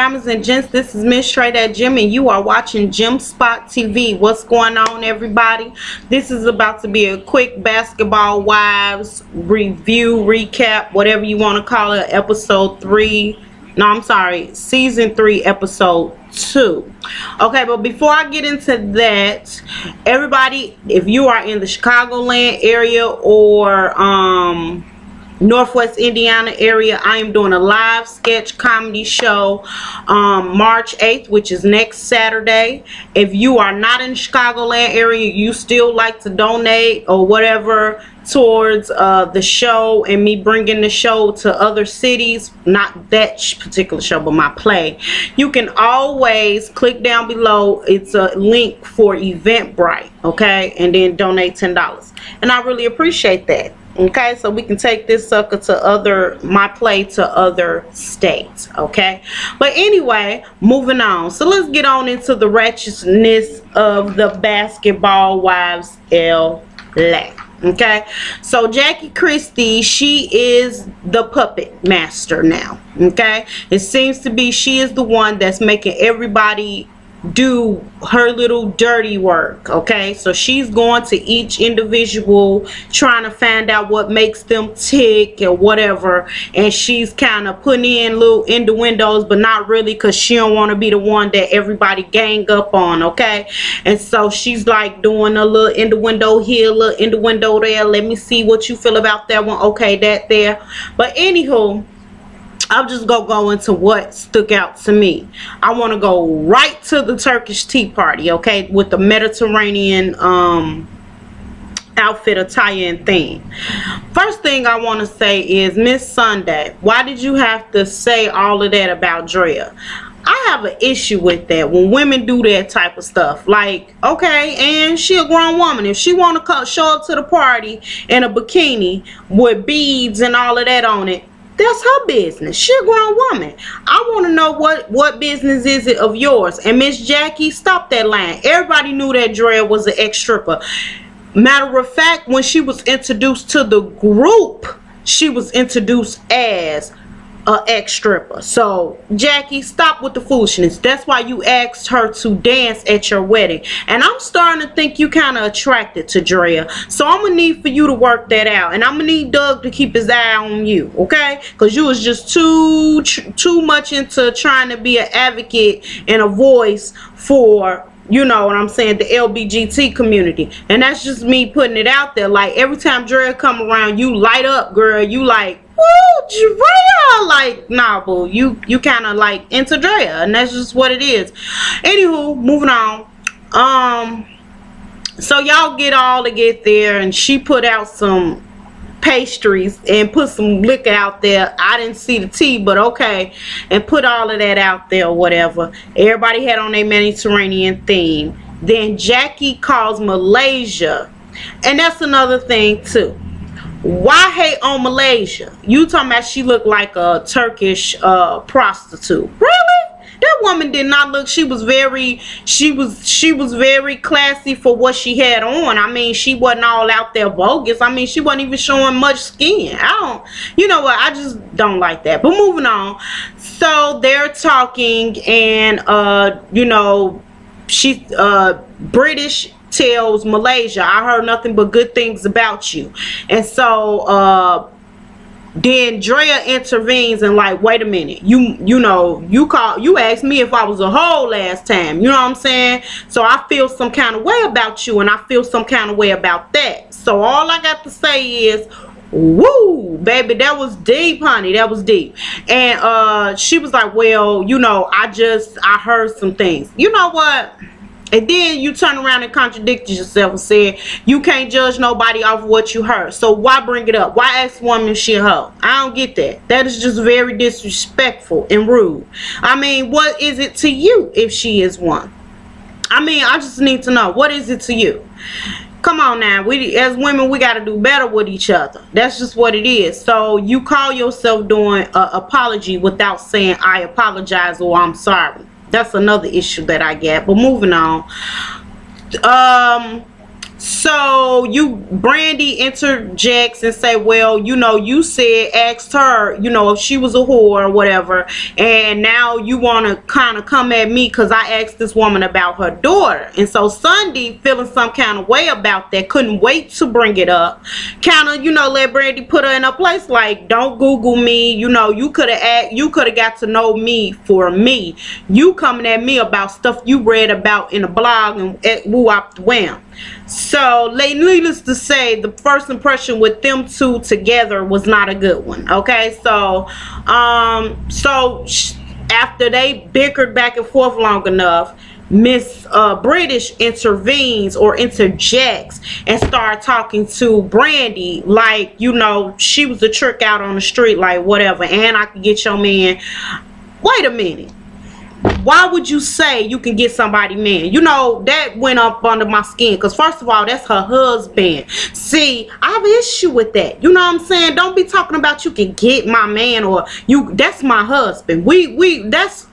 Diamonds and Gents, this is Miss Trey That Gem, and you are watching Gem Spot TV. What's going on, everybody? This is about to be a quick Basketball Wives review, recap, whatever you want to call it. Episode 3. No, I'm sorry. Season 3, Episode 2. Okay, but before I get into that, everybody, if you are in the Chicagoland area or Northwest Indiana area, I am doing a live sketch comedy show March 8th, which is next Saturday. If you are not in the Chicagoland area, you still like to donate or whatever towards the show and me bringing the show to other cities, not that particular show but my play, you can always click down below. It's a link for Eventbrite, okay, and then donate $10, and I really appreciate that. Okay, so we can take this sucker to my play to other states. Okay, but anyway, moving on. So let's get on into the ratchetness of the Basketball Wives LA. Okay, so Jackie Christie, she is the puppet master now. Okay, it seems to be she is the one that's making everybody do her little dirty work. Okay, so she's going to each individual, trying to find out what makes them tick or whatever, and she's kind of putting in little innuendos, but not really, because she don't want to be the one that everybody gang up on. Okay, and so she's like doing a little innuendo here, a little innuendo there. Let me see what you feel about that one. Okay, that there. But anywho, I'm just gonna go into what stuck out to me. I want to go right to the Turkish tea party, okay, with the Mediterranean outfit, attire, and theme. First thing I want to say is, Miss Sunday, why did you have to say all of that about Drea? I have an issue with that when women do that type of stuff. Like, okay, and she a grown woman. If she want to show up to the party in a bikini with beads and all of that on it, that's her business. She a grown woman. I want to know what business is it of yours. And Miss Jackie, stop that line. Everybody knew that Drea was an ex-stripper. Matter of fact, when she was introduced to the group, she was introduced as an ex-stripper. So Jackie, stop with the foolishness. That's why you asked her to dance at your wedding, and I'm starting to think you kind of attracted to Drea. So I'm gonna need for you to work that out, and I'm gonna need Doug to keep his eye on you, okay? Because you was just too much into trying to be an advocate and a voice for, you know what I'm saying, the LBGT community. And that's just me putting it out there. Like, every time Drea come around, you light up, girl. You like, woo, Drea. Like, nah, boo, you kind of like into Drea, and that's just what it is. Anywho, moving on. So y'all get there, and she put out some pastries and put some liquor out there. I didn't see the tea, but okay, and put all of that out there or whatever. Everybody had on their Mediterranean theme. Then Jackie calls Malaysia, and that's another thing too. Why hate on Malaysia? You talking about she looked like a Turkish prostitute? Really? That woman did not look. She was very classy for what she had on. I mean, she wasn't all out there bogus. I mean, she wasn't even showing much skin. You know what, I just don't like that. But moving on. So they're talking, and you know, she's British tells Malaysia, I heard nothing but good things about you. And so then Drea intervenes and like, wait a minute, you know, you asked me if I was a hoe last time, you know what I'm saying? So I feel some kind of way about you, and I feel some kind of way about that. So all I got to say is, woo, baby, that was deep, honey. That was deep. And she was like, well, you know, I heard some things. You know what? And then you turn around and contradict yourself and said you can't judge nobody off of what you heard. So why bring it up? Why ask woman if she a hoe? I don't get that. That is just very disrespectful and rude. I mean, what is it to you if she is one? I mean, I just need to know, what is it to you? Come on now, we as women, we got to do better with each other. That's just what it is. So you call yourself doing an apology without saying I apologize or I'm sorry. That's another issue that I get. But moving on. So Brandy interjects and say, well, you know, you said, asked her, you know, if she was a whore or whatever, and now you want to kind of come at me because I asked this woman about her daughter. And so Sunday, feeling some kind of way about that, couldn't wait to bring it up, kind of, you know, let Brandy put her in a place like, don't Google me, you know, you could have got to know me for me. You coming at me about stuff you read about in a blog and woo up the wham. So needless to say, the first impression with them two together was not a good one. Okay, so after they bickered back and forth long enough, Miss British intervenes or interjects and start talking to Brandy like, you know, she was a trick out on the street, like whatever, and I can get your man. Wait a minute. Why would you say you can get somebody man? You know, that went up under my skin, because first of all, that's her husband. See, I have an issue with that. You know what I'm saying? Don't be talking about you can get my man, or that's my husband. That's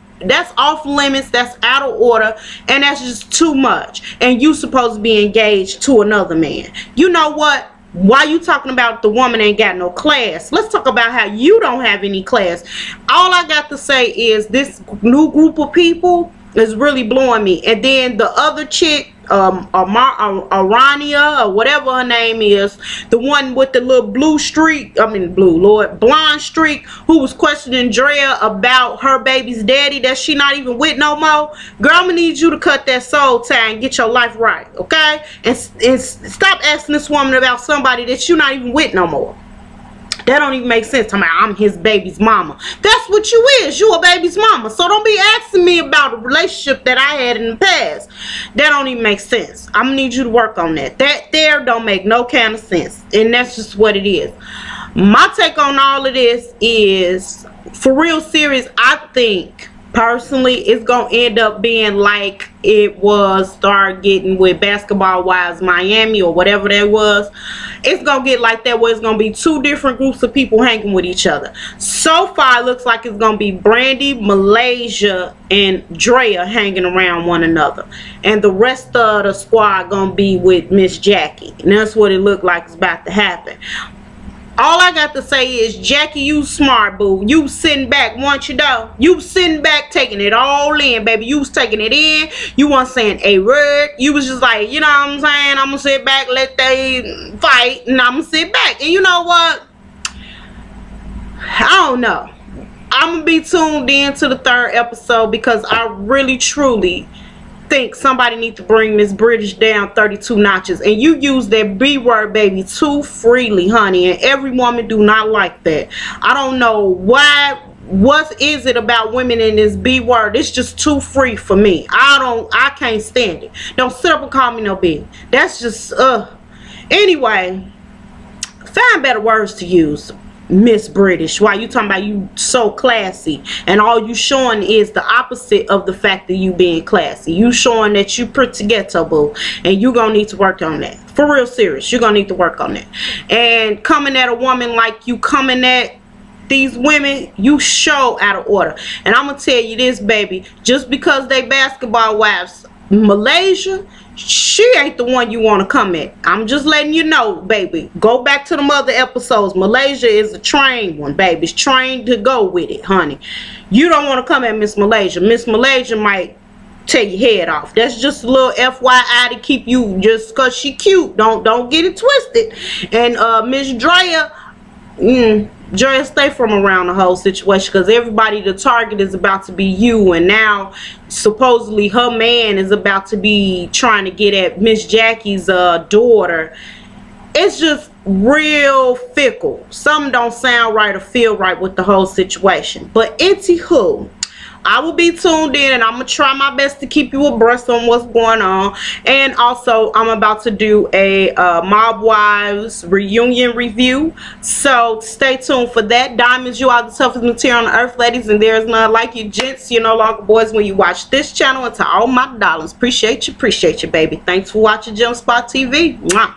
off limits, that's out of order, and that's just too much. And you supposed to be engaged to another man. You know what? Why you talking about the woman ain't got no class? Let's talk about how you don't have any class. All I got to say is this new group of people is really blowing me. And then the other chick, Arania or whatever her name is, the one with the little blonde streak, who was questioning Drea about her baby's daddy that she not even with no more. Girl, I'm gonna need you to cut that soul tie and get your life right, okay? And stop asking this woman about somebody that you not even with no more. That don't even make sense. I'm his baby's mama. That's what you is. You a baby's mama. So don't be asking me about a relationship that I had in the past. That don't even make sense. I'm gonna need you to work on that. That there don't make no kind of sense. And that's just what it is. My take on all of this is, for real serious, I think personally it's gonna end up being like it was start getting with Basketball Wives Miami or whatever that was. It's gonna get like that, where it's gonna be two different groups of people hanging with each other. So far it looks like it's gonna be Brandy, Malaysia, and Drea hanging around one another, and the rest of the squad gonna be with Miss Jackie. And that's what it looked like is about to happen. All I got to say is, Jackie, you smart, boo. You sitting back, want you know? You sitting back, taking it all in, baby. You was taking it in. You weren't saying a word. You was just like, you know what I'm saying? I'm going to sit back, let they fight, and I'm going to sit back. And you know what? I don't know. I'm going to be tuned in to the 3rd episode, because I really, truly think somebody needs to bring Miss British down 32 notches. And you use that B word, baby, too freely, honey, and every woman do not like that. I don't know why. What is it about women in this B word? It's just too free for me. I can't stand it. Don't sit up and call me no B. That's just anyway, find better words to use, Miss British. Why you talking about you so classy, and all you showing is the opposite of the fact that you being classy. You showing that you pretty ghetto, boo, and you gonna need to work on that. For real serious, you're gonna need to work on that. And coming at a woman like you coming at these women, you show out of order. And I'm gonna tell you this, baby, just because they basketball wives, Malaysia, she ain't the one you want to come at. I'm just letting you know, baby. Go back to the other episodes. Malaysia is a trained one, baby. It's trained to go with it, honey. You don't want to come at Miss Malaysia. Miss Malaysia might tear your head off. That's just a little FYI to keep you, just because she cute. Don't get it twisted. And Miss Drea, Drea, stay from around the whole situation, because everybody, the target is about to be you, and now supposedly her man is about to be trying to get at Miss Jackie's daughter. It's just real fickle. Something don't sound right or feel right with the whole situation. But anywho, I will be tuned in, and I'm going to try my best to keep you abreast on what's going on. And also, I'm about to do a Mob Wives reunion review. So, stay tuned for that. Diamonds, you are the toughest material on the earth, ladies. And there's none like you, gents. You're no longer boys when you watch this channel. And to all my darlings, appreciate you, baby. Thanks for watching Gem Spot TV. Mwah.